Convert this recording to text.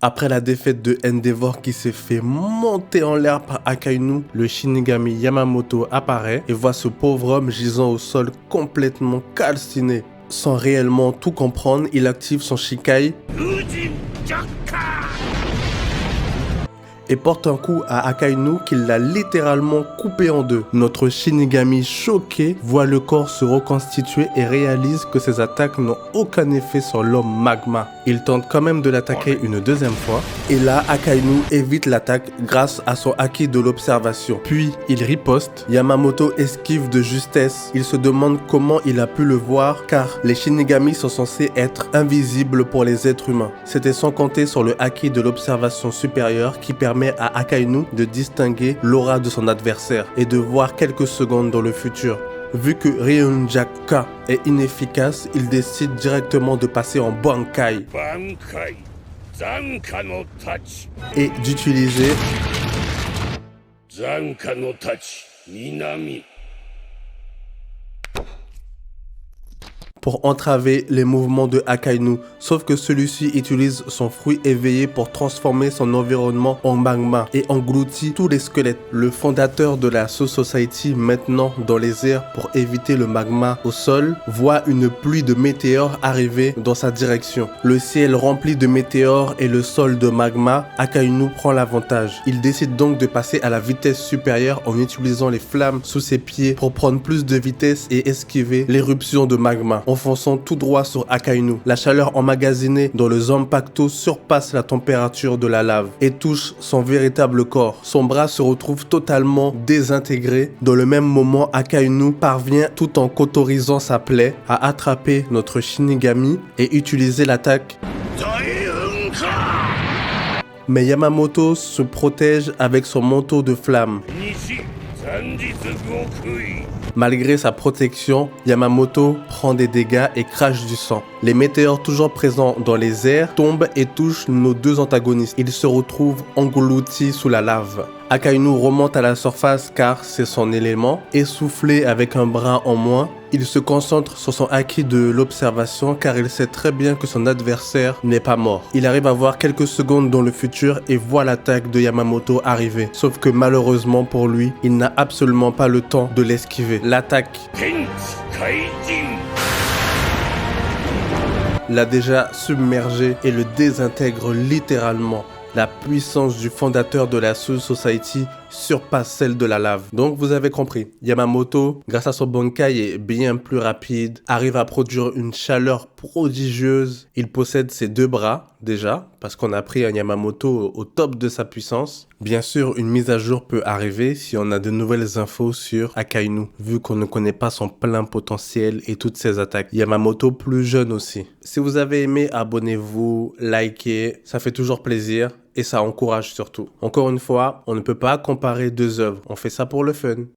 Après la défaite de Endeavor qui s'est fait monter en l'air par Akainu, le Shinigami Yamamoto apparaît et voit ce pauvre homme gisant au sol complètement calciné. Sans réellement tout comprendre, il active son Shikai et porte un coup à Akainu qui l'a littéralement coupé en deux. Notre Shinigami choqué voit le corps se reconstituer et réalise que ses attaques n'ont aucun effet sur l'homme magma. Il tente quand même de l'attaquer une deuxième fois et là Akainu évite l'attaque grâce à son acquis de l'observation. Puis il riposte, Yamamoto esquive de justesse. Il se demande comment il a pu le voir car les Shinigami sont censés être invisibles pour les êtres humains. C'était sans compter sur le acquis de l'observation supérieure qui permet à Akainu de distinguer l'aura de son adversaire et de voir quelques secondes dans le futur. Vu que Ryunjaka est inefficace, il décide directement de passer en Bankai et d'utiliser pour entraver les mouvements de Akainu, sauf que celui-ci utilise son fruit éveillé pour transformer son environnement en magma et engloutit tous les squelettes. Le fondateur de la Soul Society, maintenant dans les airs pour éviter le magma au sol, voit une pluie de météores arriver dans sa direction. Le ciel rempli de météores et le sol de magma, Akainu prend l'avantage. Il décide donc de passer à la vitesse supérieure en utilisant les flammes sous ses pieds pour prendre plus de vitesse et esquiver l'éruption de magma. Enfonçant tout droit sur Akainu. La chaleur emmagasinée dans le Zanpakuto surpasse la température de la lave et touche son véritable corps. Son bras se retrouve totalement désintégré. Dans le même moment, Akainu parvient, tout en cauterisant sa plaie, à attraper notre Shinigami et utiliser l'attaque. Mais Yamamoto se protège avec son manteau de flamme. Malgré sa protection, Yamamoto prend des dégâts et crache du sang. Les météores toujours présents dans les airs tombent et touchent nos deux antagonistes. Ils se retrouvent engloutis sous la lave. Akainu remonte à la surface car c'est son élément. Essoufflé avec un bras en moins, il se concentre sur son acquis de l'observation car il sait très bien que son adversaire n'est pas mort. Il arrive à voir quelques secondes dans le futur et voit l'attaque de Yamamoto arriver. Sauf que malheureusement pour lui, il n'a absolument pas le temps de l'esquiver. L'attaque l'a déjà submergé et le désintègre littéralement. La puissance du fondateur de la Soul Society surpasse celle de la lave. Donc vous avez compris, Yamamoto, grâce à son Bankai, est bien plus rapide, arrive à produire une chaleur prodigieuse. Il possède ses deux bras déjà, parce qu'on a pris un Yamamoto au top de sa puissance. Bien sûr, une mise à jour peut arriver si on a de nouvelles infos sur Akainu, vu qu'on ne connaît pas son plein potentiel et toutes ses attaques. Yamamoto plus jeune aussi. Si vous avez aimé, abonnez-vous, likez, ça fait toujours plaisir. Et ça encourage surtout. Encore une fois, on ne peut pas comparer deux œuvres. On fait ça pour le fun.